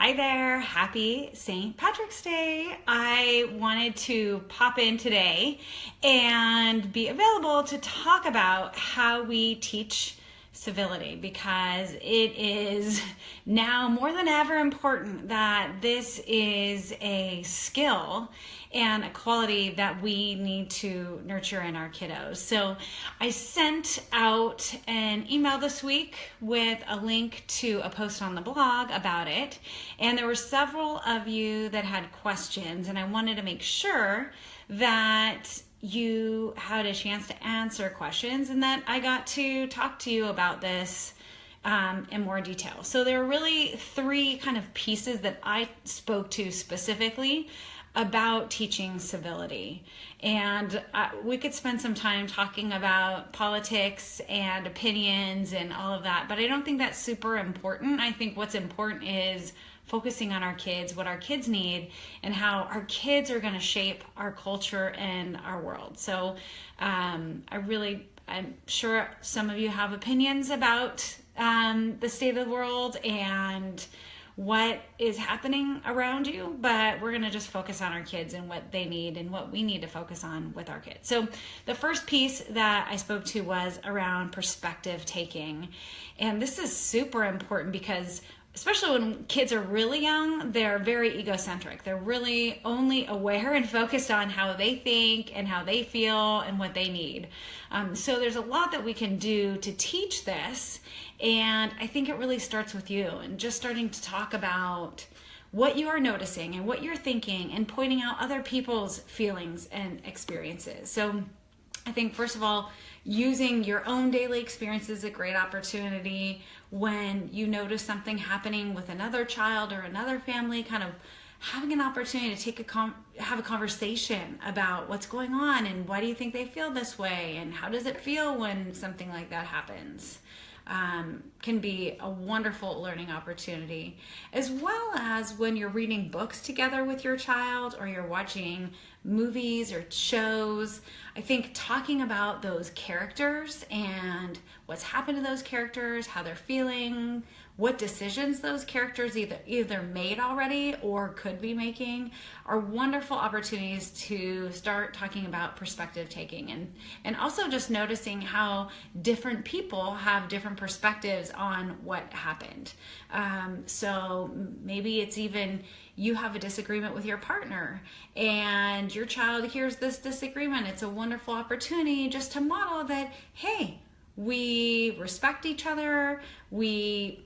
Hi there, happy St. Patrick's Day. I wanted to pop in today and be available to talk about how we teach civility, because it is now more than ever important that this is a skill and a quality that we need to nurture in our kiddos. So I sent out an email this week with a link to a post on the blog about it, and there were several of you that had questions, and I wanted to make sure that you had a chance to answer questions and that I got to talk to you about this in more detail. So there are really three kind of pieces that I spoke to specifically about teaching civility. And we could spend some time talking about politics and opinions and all of that, but I don't think that's super important. I think what's important is focusing on our kids, what our kids need, and how our kids are going to shape our culture and our world. So I'm sure some of you have opinions about the state of the world and what is happening around you, but we're going to just focus on our kids and what they need and what we need to focus on with our kids. So the first piece that I spoke to was around perspective taking. And this is super important because especially when kids are really young, they're very egocentric. They're really only aware and focused on how they think and how they feel and what they need. So there's a lot that we can do to teach this. And I think it really starts with you and just starting to talk about what you are noticing and what you're thinking and pointing out other people's feelings and experiences. So I think, first of all, using your own daily experience is a great opportunity. When you notice something happening with another child or another family, kind of having an opportunity to have a conversation about what's going on and why do you think they feel this way and how does it feel when something like that happens. Can be a wonderful learning opportunity, as well as when you're reading books together with your child or you're watching movies or shows. I think talking about those characters and what's happened to those characters, how they're feeling, what decisions those characters either made already or could be making are wonderful opportunities to start talking about perspective taking and also just noticing how different people have different perspectives on what happened. So maybe it's even you have a disagreement with your partner and your child hears this disagreement. It's a wonderful opportunity just to model that, hey, we respect each other. We,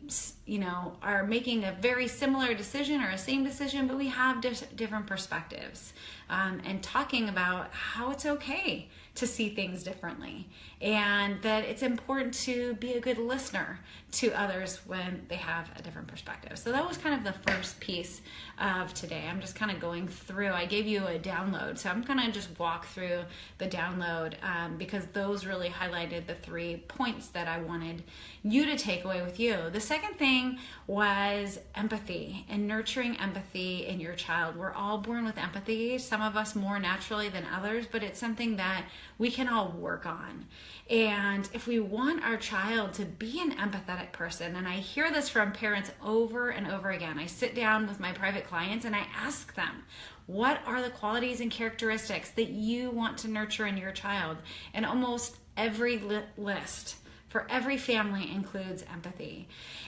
are making a very similar decision or a same decision, but we have different perspectives. And talking about how it's okay to see things differently and that it's important to be a good listener to others when they have a different perspective. So that was kind of the first piece of today. I'm just kind of going through. I gave you a download, so I'm going to just walk through the download because those really highlighted the 3 points that I wanted you to take away with you. The second thing was empathy and nurturing empathy in your child. We're all born with empathy, some of us more naturally than others, but it's something that we can all work on. And if we want our child to be an empathetic person, and I hear this from parents over and over again, I sit down with my private clients and I ask them, what are the qualities and characteristics that you want to nurture in your child? And almost every list for every family includes empathy.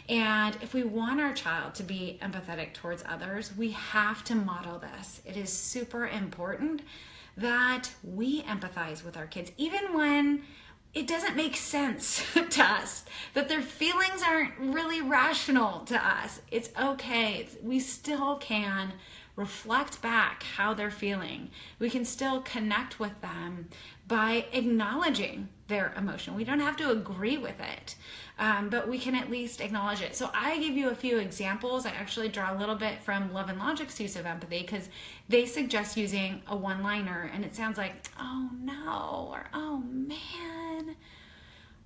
And if we want our child to be empathetic towards others, we have to model this. It is super important that we empathize with our kids, even when it doesn't make sense to us, that their feelings aren't really rational to us. It's okay. We still can reflect back how they're feeling. We can still connect with them by acknowledging their emotion. We don't have to agree with it, but we can at least acknowledge it. So I give you a few examples. I actually draw a little bit from Love and Logic's use of empathy because they suggest using a one-liner and it sounds like, oh no, or oh man,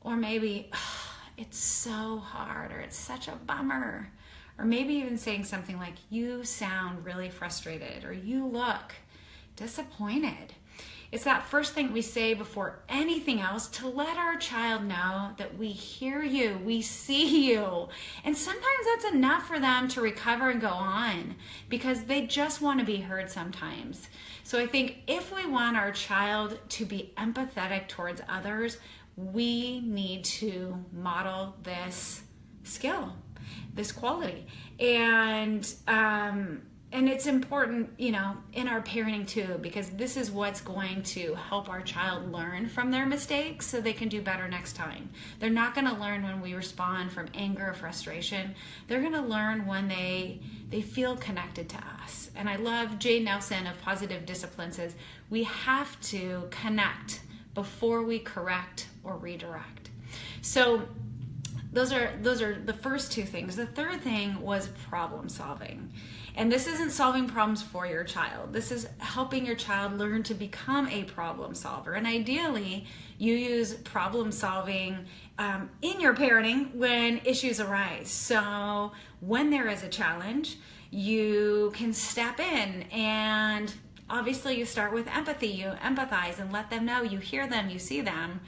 or maybe oh, it's so hard, or it's such a bummer, or maybe even saying something like, you sound really frustrated, or you look disappointed. It's that first thing we say before anything else, to let our child know that we hear you, we see you. And sometimes that's enough for them to recover and go on, because they just want to be heard sometimes. So I think if we want our child to be empathetic towards others, we need to model this skill, this quality. And it's important, in our parenting too, because this is what's going to help our child learn from their mistakes so they can do better next time. They're not going to learn when we respond from anger or frustration. They're going to learn when they feel connected to us. And I love Jay Nelson of Positive Discipline says, we have to connect before we correct or redirect. So those are the first two things. The third thing was problem solving. And this isn't solving problems for your child. This is helping your child learn to become a problem solver. And ideally, you use problem solving in your parenting when issues arise. So when there is a challenge, you can step in, and obviously you start with empathy. You empathize and let them know you hear them, you see them.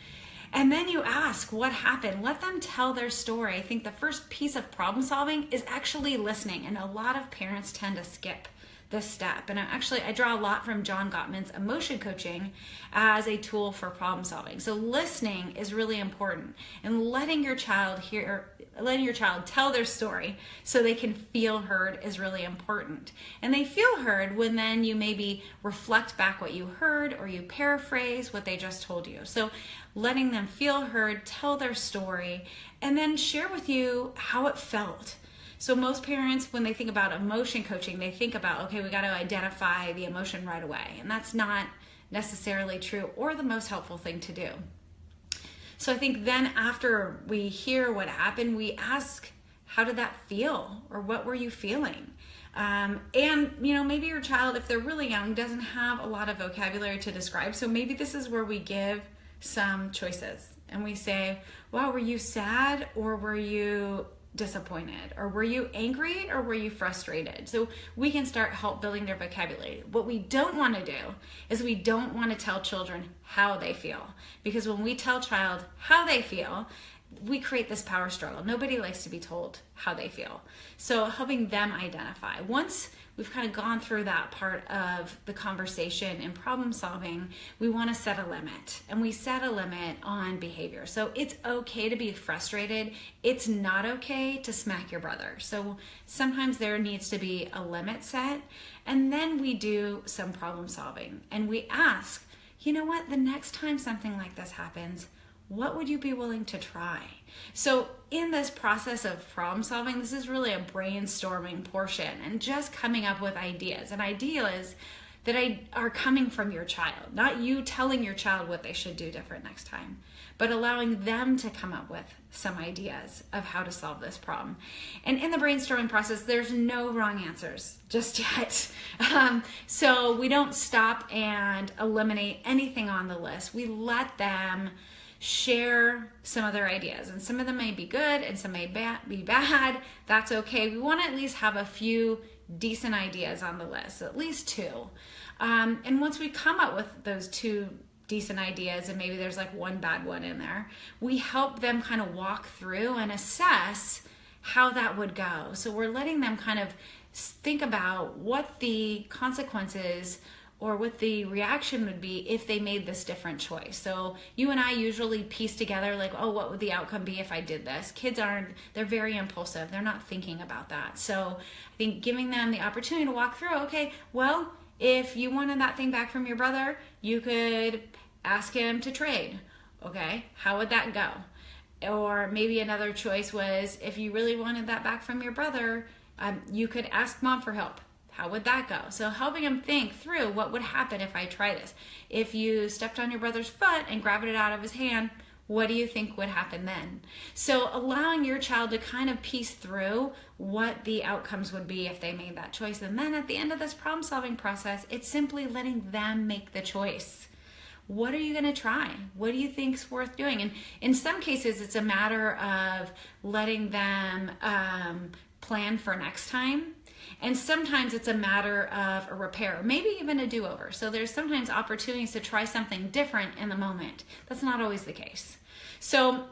And then you ask what happened. Let them tell their story. I think the first piece of problem solving is actually listening. And a lot of parents tend to skip this step. And I draw a lot from John Gottman's emotion coaching as a tool for problem solving. So listening is really important, and letting your child tell their story so they can feel heard is really important. And they feel heard when then you maybe reflect back what you heard, or you paraphrase what they just told you. So letting them feel heard, tell their story, and then share with you how it felt. So most parents, when they think about emotion coaching, they think about, okay, we got to identify the emotion right away. And that's not necessarily true or the most helpful thing to do. So I think then after we hear what happened, we ask, how did that feel? Or what were you feeling? And maybe your child, if they're really young, doesn't have a lot of vocabulary to describe. So maybe this is where we give some choices. And we say, wow, were you sad, or were you disappointed, or were you angry, or were you frustrated? So we can start help building their vocabulary. What we don't want to do is we don't want to tell children how they feel, because when we tell child how they feel, we create this power struggle. Nobody likes to be told how they feel. So helping them identify. Once we've kind of gone through that part of the conversation and problem solving, we want to set a limit. And we set a limit on behavior. So it's okay to be frustrated. It's not okay to smack your brother. So sometimes there needs to be a limit set. And then we do some problem solving. And we ask, you know what, the next time something like this happens, what would you be willing to try? So in this process of problem solving, this is really a brainstorming portion and just coming up with ideas. And ideas that are coming from your child, not you telling your child what they should do different next time, but allowing them to come up with some ideas of how to solve this problem. And in the brainstorming process, there's no wrong answers just yet. So we don't stop and eliminate anything on the list. We let them share some of their ideas, and some of them may be good and some may be bad. That's okay. We want to at least have a few decent ideas on the list, at least two. And once we come up with those two decent ideas, and maybe there's like one bad one in there, we help them kind of walk through and assess how that would go. So we're letting them kind of think about what the consequences or what the reaction would be if they made this different choice. So you and I usually piece together like, oh, what would the outcome be if I did this? Kids they're very impulsive. They're not thinking about that. So I think giving them the opportunity to walk through, okay, well, if you wanted that thing back from your brother, you could ask him to trade. Okay, how would that go? Or maybe another choice was, if you really wanted that back from your brother, you could ask mom for help. How would that go? So helping them think through what would happen if I try this. If you stepped on your brother's foot and grabbed it out of his hand, what do you think would happen then? So allowing your child to kind of piece through what the outcomes would be if they made that choice. And then at the end of this problem solving process, it's simply letting them make the choice. What are you going to try? What do you think's worth doing? And in some cases, it's a matter of letting them plan for next time. And sometimes it's a matter of a repair, maybe even a do-over. So there's sometimes opportunities to try something different in the moment. That's not always the case. So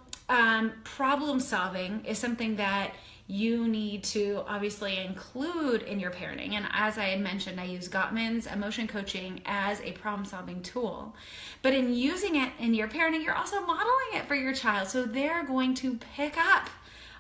problem solving is something that you need to obviously include in your parenting. And as I had mentioned, I use Gottman's emotion coaching as a problem solving tool. But in using it in your parenting, you're also modeling it for your child. So they're going to pick up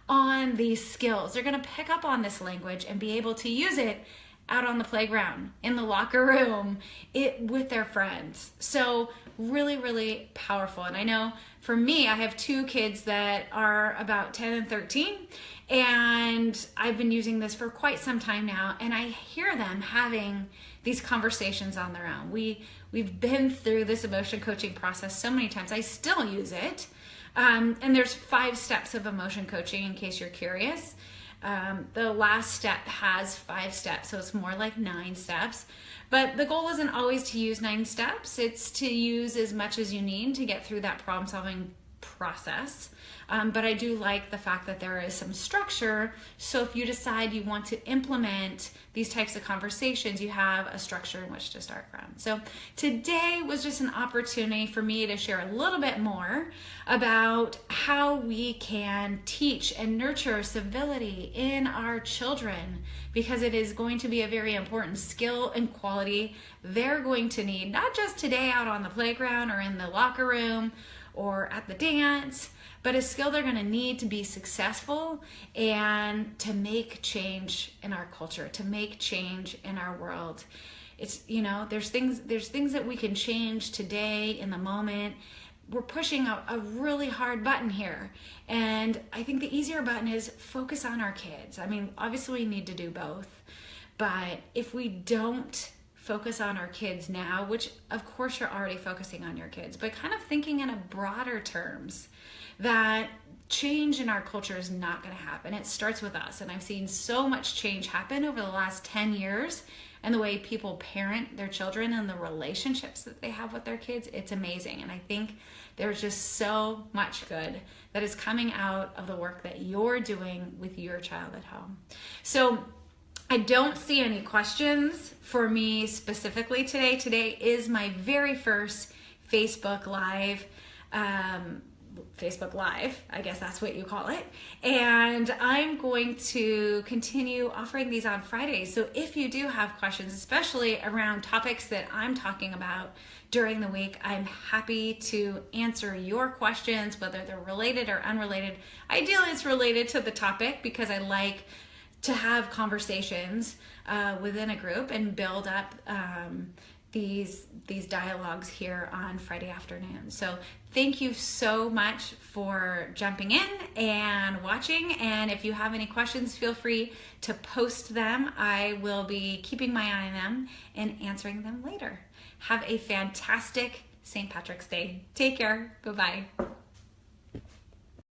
on these skills. They're going to pick up on this language and be able to use it out on the playground, in the locker room, with their friends. So really, really powerful. And I know for me, I have two kids that are about 10 and 13, and I've been using this for quite some time now, and I hear them having these conversations on their own. We've been through this emotion coaching process so many times. I still use it. And there's 5 steps of emotion coaching, in case you're curious. The last step has 5 steps, so it's more like 9 steps. But the goal isn't always to use 9 steps. It's to use as much as you need to get through that problem-solving process. But I do like the fact that there is some structure. So if you decide you want to implement these types of conversations, you have a structure in which to start from. So today was just an opportunity for me to share a little bit more about how we can teach and nurture civility in our children, because it is going to be a very important skill and quality they're going to need, not just today out on the playground or in the locker room or at the dance, but a skill they're going to need to be successful and to make change in our culture, to make change in our world. It's, you know, there's things that we can change today in the moment. We're pushing a really hard button here. And I think the easier button is focus on our kids. I mean, obviously we need to do both, but if we don't focus on our kids now, which of course you're already focusing on your kids, but kind of thinking in a broader terms, that change in our culture is not going to happen. It starts with us. And I've seen so much change happen over the last 10 years and the way people parent their children and the relationships that they have with their kids. It's amazing. And I think there's just so much good that is coming out of the work that you're doing with your child at home. So I don't see any questions for me specifically today. Today is my very first Facebook Live. I guess that's what you call it. And I'm going to continue offering these on Fridays. So if you do have questions, especially around topics that I'm talking about during the week, I'm happy to answer your questions, whether they're related or unrelated. Ideally, it's related to the topic because I like to have conversations within a group and build up these dialogues here on Friday afternoon. So thank you so much for jumping in and watching. And if you have any questions, feel free to post them. I will be keeping my eye on them and answering them later. Have a fantastic St. Patrick's Day. Take care. Bye-bye.